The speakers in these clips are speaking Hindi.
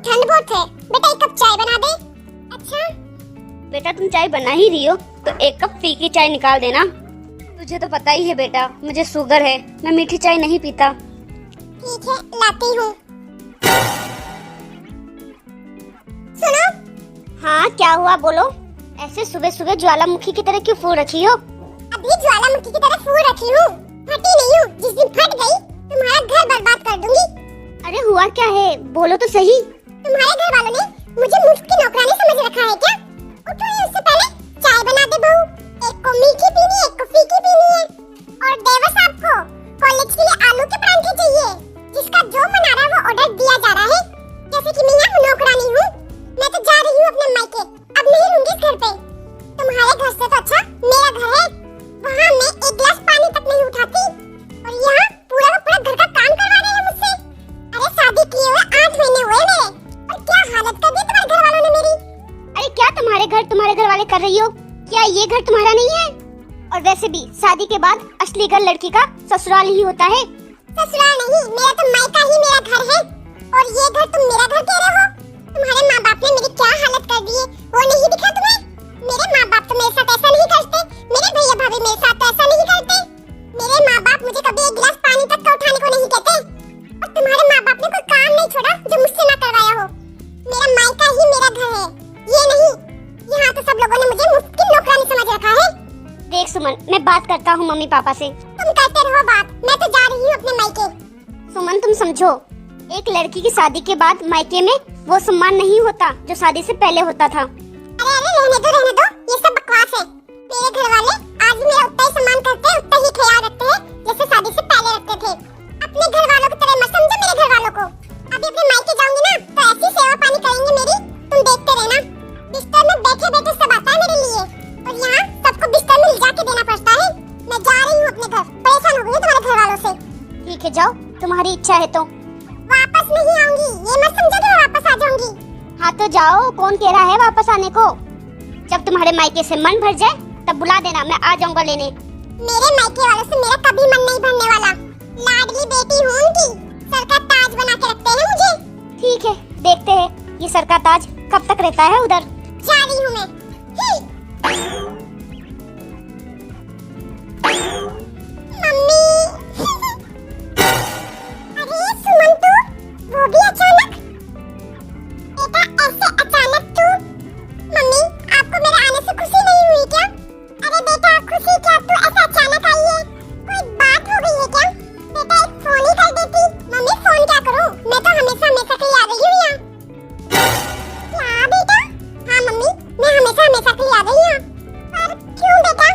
ठंड बहुत है। बेटा एक कप चाय बना दे। अच्छा बेटा तुम चाय बना ही रही हो तो एक कप फीकी चाय निकाल देना। तुझे तो पता ही है बेटा, मुझे शुगर है, मैं मीठी चाय नहीं पीता। ठीक है लाती हूँ। सुनो। हाँ क्या हुआ बोलो। ऐसे सुबह सुबह ज्वालामुखी की तरह क्यों फूल रखी हो? अभी ज्वालामुखी की तरह फूल रखी हूँ, फटी नहीं हूँ। जिस दिन फट गई तुम्हारा घर बर्बाद कर दूंगी। अरे हुआ क्या है बोलो तो सही। तुम्हारे घर वालों ने मुझे मुफ्त की नौकरानी समझ रखा है क्या? उठो उससे पहले चाय बना दे बहू। एक को मीठी पीनी है, एक को फीकी पीनी है। और देवर साहब को कॉलेज के लिए आलू के परांठे चाहिए। जिसका जो मन आ रहा है वो ऑर्डर दिया जा रहा है। जैसे कि मैं यहाँ नौकरानी हूँ। मैं तो जा रही हूँ अपने मायके, अब नहीं रहूंगी इस घर पे। तुम्हारे घर से तो अच्छा मेरा घर है, वहाँ मैं एक गिलास पानी तक नहीं उठाती और यहाँ पूरा का पूरा घर का काम करवा रहे हैं मुझसे। अरे शादी किए हुए 8 महीने हुए मेरे और क्या हालत कर दी तुम्हारे घर वालों ने मेरी। अरे क्या तुम्हारे घर वाले कर रही हो? क्या ये घर तुम्हारा नहीं है? और वैसे भी शादी के बाद असली घर लड़की का ससुराल ही होता है। ससुराल नहीं, मेरा तो मायका ही मेरा घर है। और ये घर तुम मेरा घर कह रहे हो? तुम्हारे माँ बाप ने मेरी क्या हालत कर दी है वो नहीं दिखा तुम्हें? मेरे माँ बाप तो मेरे साथ ऐसा नहीं करते, मेरे भैया भाभी मेरे साथ तो ऐसा नहीं करते। मेरे माँ बाप मुझे कभी एक गिलास पानी तक का उठाने को नहीं कहते। और तुम्हारे माँ बाप ने कोई काम नहीं छोड़ा जो मुझसे ना करवाया हो। मेरा मायका ही मेरा घर है, ये नहीं। यहाँ तो सब लोगों ने मुझे मुफ्त की नौकरानी समझ रखा है। देख सुमन, मैं बात करता हूँ मम्मी पापा से। तुम करते रहो बात, मैं तो जा रही हूँ अपने मायके। सुमन तुम समझो, एक लड़की की शादी के बाद मायके में वो सम्मान नहीं होता जो शादी से पहले होता था। अरे अरे रहने दो, ये सब बकवास है। मेरे घर वाले आज भी मेरा उतना ही सम्मान करते हैं, उतना ही ख्याल रखते हैं जैसे शादी से पहले रखते थे। अपने घर वालों की तरह मत समझो मेरे घर वालों को। अभी अपने मायके जाऊंगी ना तो ऐसी सेवा पानी करेंगे मेरी, तुम देखते रहना। बिस्तर में बैठे बैठे सब आता है मेरे लिए और यहाँ सबको बिस्तर में लिजा के देना पड़ता है। मैं जा रही हूँ अपने घर, परेशान हो गई हूँ तुम्हारे घर वालों से। ठीक है जाओ, तुम्हारी इच्छा है तो। वापस नहीं आऊंगी, ये मत समझो कि मैं वापस आ जाऊंगी। हाँ तो जाओ, कौन कह रहा है वापस आने को? जब तुम्हारे मायके से मन भर जाए तब बुला देना, मैं आ जाऊंगा लेने। मेरे मायके वालों से मेरा कभी मन नहीं भरने वाला। लाडली बेटी हूँ उनकी, सर का ताज बना के रखते हैं मुझे। ठीक है देखते हैं ये सर का ताज कब तक रहता है उधर। जा रही हूँ मैं। मम्मी। अरे सुमन तू, वो भी अचानक? बेटा ऐसे अचानक तू? मम्मी आपको मेरे आने से खुशी नहीं हुई क्या? अरे बेटा खुशी क्या, तू ऐसे अचानक आई है? कोई बात हो गई है क्या? बेटा एक फोन ही कर देती। मम्मी फोन क्या करूं, मैं तो हमेशा हमेशा के लिए आ गई हूँ यहाँ। क्या बेटा? हाँ मम्मी मैं हमेशा के लिए आ गई यहाँ। पर क्यों बेटा?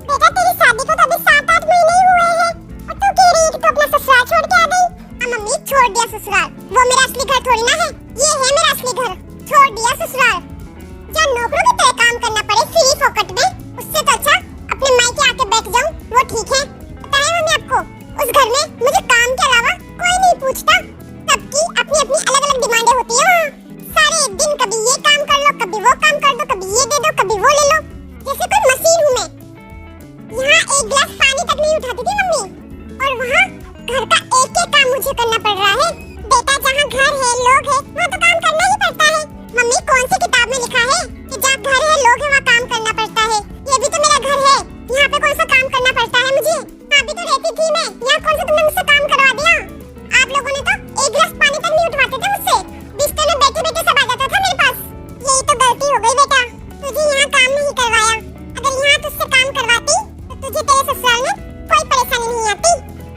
बेटा तेरी शादी को तो अभी 7-8 महीने ही हुए हैं और तू कह रही है कि तू अपना ससुराल छोड़ के आ गई। हाँ मम्मी छोड़ दिया ससुराल, वो मेरा असली घर थोड़ी ना है। ये है मेरा असली घर, छोड़ दिया ससुराल। जहाँ नौकरों की तरह काम करना पड़े फ्री फोकट में, उससे तो अच्छा अपने मायके आके बैठ जाऊं, वो ठीक है। पता है मम्मी आपको, उस घर में मुझे काम के अलावा कोई नहीं पूछता। सबकी अपनी अपनी अलग अलग डिमांडें होती है वहाँ। सारे दिन कभी ये काम कर लो, कभी वो काम कर दो, कभी ये दे दो, कभी वो ले लो, जैसे कोई मशीन हूँ मैं। यहाँ एक गिलास पानी तक नहीं उठाती थी मम्मी और वहाँ घर का एक एक काम मुझे करना पड़ रहा है। बेटा जहाँ घर है लोग है वहाँ तो काम करना ही पड़ता है। मम्मी कौन सी किताब में लिखा है कि जहाँ घर है लोग है वहाँ काम करना पड़ता है? ये भी तो मेरा घर है, यहाँ पे कौन सा काम करना पड़ता है मुझे? हाँ भी तो रहती थी मैं यहाँ, कौन सा तुमने मुझसे काम करवा दिया? आप लोगों ने तो एक गिलास पानी तक नहीं उठवाते थे मुझसे, बिस्तर में बैठे बैठे सब आ जाता था मेरे पास। यही तो गलती हो गई बेटा, तुझे यहाँ काम नहीं करवाया। अगर यहाँ तुझसे काम करवाती तो तुझे तेरे ससुराल में कोई परेशानी नहीं आती।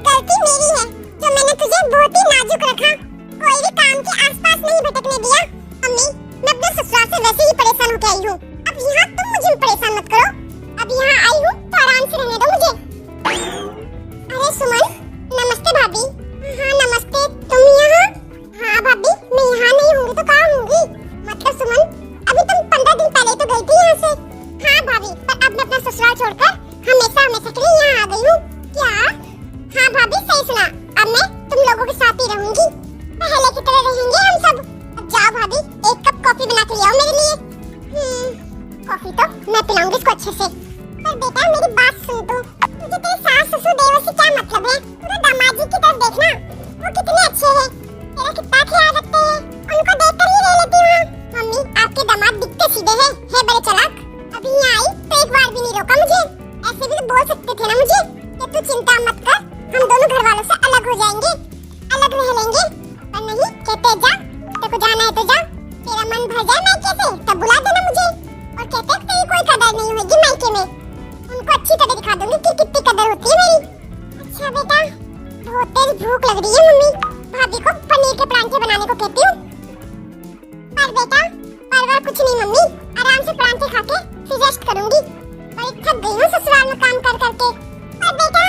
गलती मेरी है जो मैंने तुझे बहुत ही नाजुक रखा, कोई भी काम के आसपास नहीं भटकने दिया। मम्मी मैं अपने ससुराल से वैसे ही परेशान होकर आई हूँ, अब यहाँ तुम मुझे परेशान मत करो। अब यहाँ आई हूँ तो आराम से रहने दो मुझे। अरे सुमन नमस्ते भाभी। हाँ नमस्ते, तुम यहाँ? हाँ भाभी मैं यहाँ नहीं होंगी तो कहाँ होंगी? मतलब सुमन अभी तुम 15 दिन पहले तो गई थी यहाँ से। हाँ भाभी पर अब मैं अपना ससुराल छोड़कर हमेशा के लिए यहाँ आ गई हूँ। क्या? हाँ भाभी सही सुना, अब मैं तुम लोगों के साथ ही रहूंगी, पहले की तरह रहेंगे हम सब। अब जाओ भाभी एक कप कॉफी बना के ले आओ मेरे लिए। कॉफी तो मैं पिलाऊंगी इसको अच्छे से। पर बेटा मेरी बात सुन तू, तुझे तेरे सास ससुर देवर से क्या मतलब है? तू दामाद जी की तरफ देखना, वो कितने अच्छे हैं, तेरा कितना ख्याल रखते हैं, उनको देखकर ही हो जाएंगे, अलग रह लेंगे। पर नहीं, कहते जा, तेरे को जाना है तो जा, तेरा मन भर जाए मायके से तब बुला देना मुझे। और कहते तेरी कोई कदर नहीं होगी मायके में, उनको अच्छी तरह दिखा दूंगी कि कितनी कदर होती है मेरी। अच्छा बेटा, बहुत तेज भूख लग रही है मम्मी, भाभी को पनीर के परांठे बनाने को कहती हूँ। पर बेटा परवाह कुछ नहीं मम्मी, आराम से परांठे खा के फिर रेस्ट करूंगी, और थक गई हूँ ससुराल में काम कर करके। पर बेटा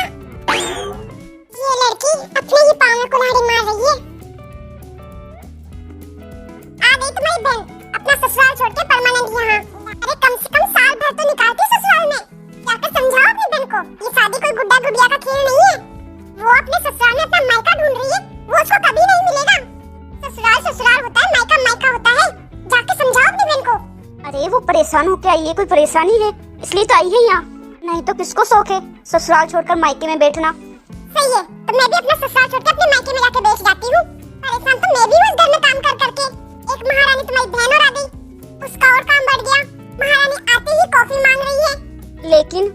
ये लड़की अपने ही पाँव में कुल्हाड़ी मार रही है। आ गई तुम्हारी बहन अपना ससुराल छोड़ के परमानेंट यहाँ। अरे कम से कम साल भर तो निकालती ससुराल में, जाकर समझाओ अपनी बहन को ये शादी कोई गुड्डा गुड़िया का खेल नहीं है। वो अपने ससुराल में अपना मायका ढूंढ रही है, वो उसको कभी नहीं मिलेगा। ससुराल ससुराल होता है, मायका मायका होता है, जाके समझाओ अपनी बहन को। अरे वो परेशान हो के आई है, कोई परेशानी है इसलिए तो आई है यहाँ, नहीं तो किसको शौक है ससुराल छोड़कर मायके में बैठना। सही है, तो मैं भी अपना ससुराल छोड़ के अपने मायके में जाके बैठ जाती हूँ। परेशान तो मैं भी हूँ इस घर में काम कर करके। एक महारानी तुम्हारी बहन और आ गई, उसका और काम बढ़ गया। महारानी आते ही कॉफी मांग रही है। लेकिन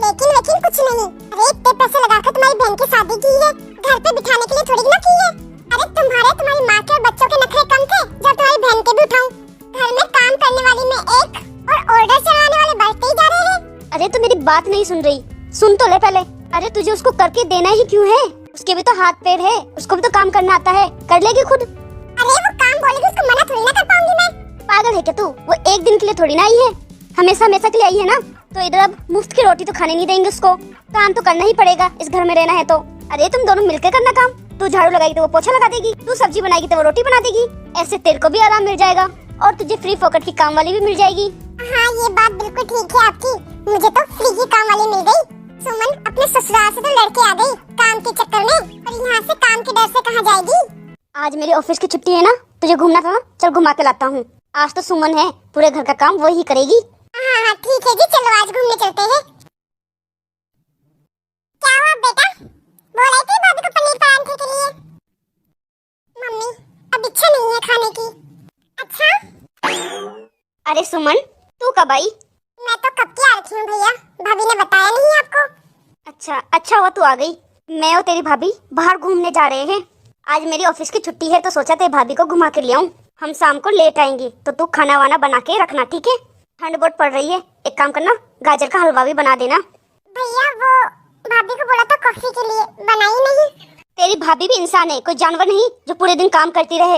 लेकिन कुछ नहीं। अरे इतने पैसे लगाकर तुम्हारी बहन की शादी की है, घर पे बिठाने के लिए थोड़ी ना की है। अरे तुम्हारी माँ के और बच्चों के नखरे कम थे जब तुम्हारी बहन के भी उठाऊं। घर में काम करने वाली में एक और ऑर्डर चलाने वाले बढ़ते ही जा रहे हैं। अरे तो मेरी बात नहीं सुन रही, सुन तो ले पहले। अरे तुझे उसको करके देना ही क्यों है, उसके भी तो हाथ पैर है, उसको भी तो काम करना आता है, कर लेगी खुद। अरे वो काम बोलेगी, उसको मना थोड़ी ना कर पाऊंगी मैं। पागल है क्या तू, वो एक दिन के लिए थोड़ी ना आई है, हमेशा हमेशा के लिए आई है ना। तो इधर अब मुफ्त की रोटी तो खाने नहीं देंगे उसको, काम तो करना ही पड़ेगा इस घर में रहना है तो। अरे तुम दोनों मिलकर करना काम, तू झाड़ू लगाएगी तो वो पोछा लगा देगी, तू सब्जी बनाएगी तो वो रोटी बना देगी। ऐसे तेरे को भी आराम मिल जाएगा और तुझे फ्री फोकट की काम वाली भी मिल जाएगी। हाँ ये बात बिल्कुल ठीक है आपकी, मुझे तो फ्री की काम वाली मिल गई। सुमन अपने ससुराल से तो लड़के आ गई काम के चक्कर में, और यहाँ से काम के डर से कहाँ जाएगी। आज मेरी ऑफिस की छुट्टी है ना, तुझे घूमना था ना, चल घुमा के लाता हूँ। आज तो सुमन है, पूरे घर का काम वही करेगी। हाँ ठीक है जी, चलो आज घूमने चलते हैं। क्या हुआ बेटा, बोल रही थी भाभी को पनीर परांठे के लिए। मम्मी अब इच्छा नहीं है खाने की। अच्छा अरे सुमन तू कब आई? मैं तो कब की आ रखी हूँ भैया, भाभी ने बताया नहीं आपको। अच्छा हुआ तू आ गई। मैं और तेरी भाभी बाहर घूमने जा रहे हैं। आज मेरी ऑफिस की छुट्टी है तो सोचा तेरी भाभी को घुमा के ले आऊं। हम शाम को लेट आएंगे तो तू खाना वाना बना के रखना, ठीक है? ठंड बहुत पड़ रही है, एक काम करना गाजर का हलवा भी बना देना। भैया वो भाभी को बोला था कॉफी के लिए, बनाई नहीं। तेरी भाभी भी इंसान है, कोई जानवर नहीं जो पूरे दिन काम करती रहे।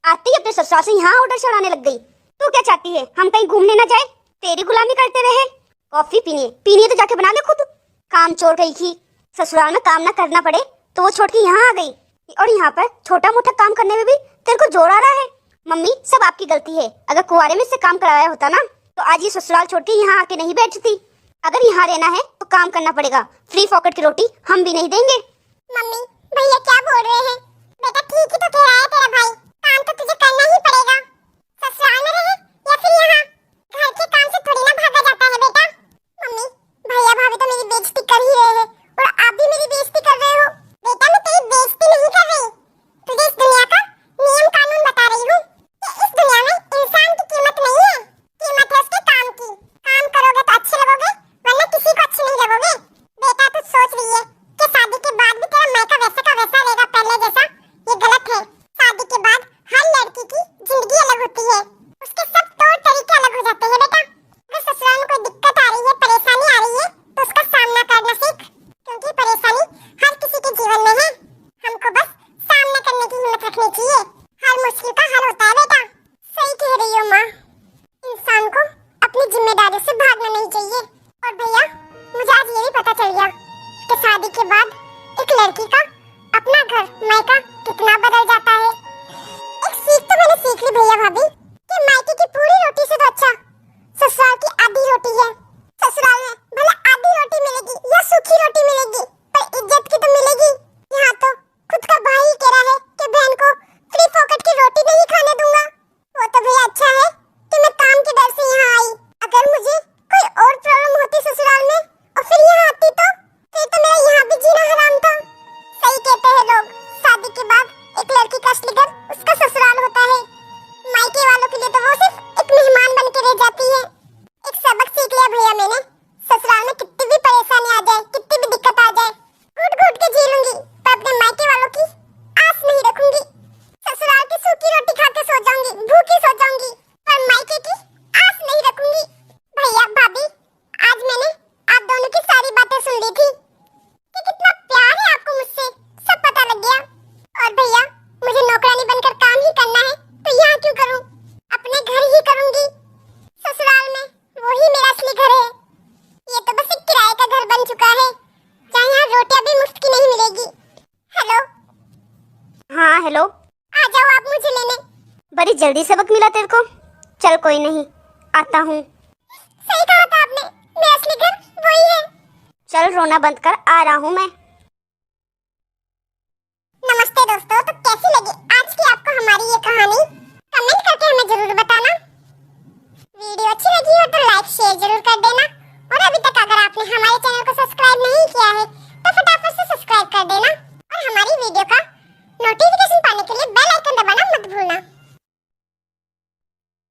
आती ही अपने ससुराल से यहाँ ऑर्डर चढ़ाने लग गई। तू क्या चाहती है, हम कहीं घूमने न जाए, तेरी गुलामी करते रहे? कॉफी पीनी है तो जाके बना ले खुद। काम छोड़ गई थी, ससुराल में काम ना करना पड़े तो वो छोड़ के यहाँ आ गई, और यहाँ पर छोटा मोटा काम करने में भी तेरे को जोर आ रहा है। मम्मी सब आपकी गलती है, अगर कुंवारे में से काम कराया होता ना तो आज ये ससुराल छोड़ के यहाँ आके नहीं बैठती। अगर यहाँ रहना है तो काम करना पड़ेगा, फ्री पॉकेट की रोटी हम भी नहीं देंगे। मम्मी भैया क्या बोल रहे हैं? बेटा ठीक ही तो कह रहा है तेरा भाई, काम तो तुझे करना ही पड़ेगा, ससुराल में रहे या फिर यहाँ, घर के काम से थोड़ी ना भागा जाता है बेटा। मम्मी भैया भाभी तो मेरी बेइज्जती कर ही रहे हैं, और आप भी मेरी बेइज्जती कर रहे हो। बेटा मैं तेरी बेइज्जती नहीं कर रही, तुझे इस दुनिया का नियम कानून बता रही हूँ कि इस दुनिया में इंसान की कीमत नहीं है, कीमत है उसके काम की। काम करोगे तो अच्छे लगोगे, वरना किसी को अच्छे नहीं लगोगे। बेटा तू सोच रही है कि शादी के बाद भी तेरा मायका वैसा का वैसा रहेगा पहले जैसा, ये गलत है। शादी के बाद हर लड़की की जिंदगी अलग होती है, उसके सब तौर तरीके अलग हो जाते हैं बेटा। अगर ससुराल में कोई दिक्कत आ रही है, परेशानी आ रही है तो उसका सामना करना सीख, क्योंकि परेशानी हर किसी के जीवन में है, हमको बस सामना करने की हिम्मत रखनी चाहिए। हर मुश्किल का हल होता है बेटा। सही कह रही हो माँ, इंसान को अपनी जिम्मेदारियों से भागना नहीं चाहिए। और भैया मुझे आज ये भी पता चल गया कि शादी के बाद एक लड़की का अपना घर मायका कितना बदल जाता है। एक सीख तो मैंने सीख ली भैया भाभी कि मायके की पूरी रोटी से तो अच्छा ससुराल की आधी रोटी है। ससुराल में भले आधी रोटी मिलेगी या सूखी रोटी मिलेगी, पर इज्जत की तो मिलेगी। यहाँ तो खुद का भाई ही कह रहा है कि बहन को फ्री पॉकेट की रोटी नहीं खाने दूंगा। वो तो भैया अच्छा है कि मैं काम के डर से यहाँ आई, अगर मुझे कोई और प्रॉब्लम होती ससुराल में और फिर यहाँ आती तो फिर तो मेरा यहाँ भी जीना हराम था। सही कहते हैं लोग, शादी के हाँ हेलो। आ जाओ आप मुझे लेने। बड़ी जल्दी सबक मिला तेरे को। चल कोई नहीं, आता हूँ। सही कहा था आपने, मेरा असली घर वही है। चल रोना बंद कर, आ रहा हूँ मैं। नमस्ते दोस्तों, तो कैसी लगी आज की आपको हमारी ये कहानी? कमेंट करके हमें जरूर बताना। वीडियो अच्छी लगी हो तो लाइक शेयर जरूर कर देना। और अभी तक अगर आपने हमारे चैनल को सब्सक्राइब नहीं किया है तो फटाफट से सब्सक्राइब कर देना।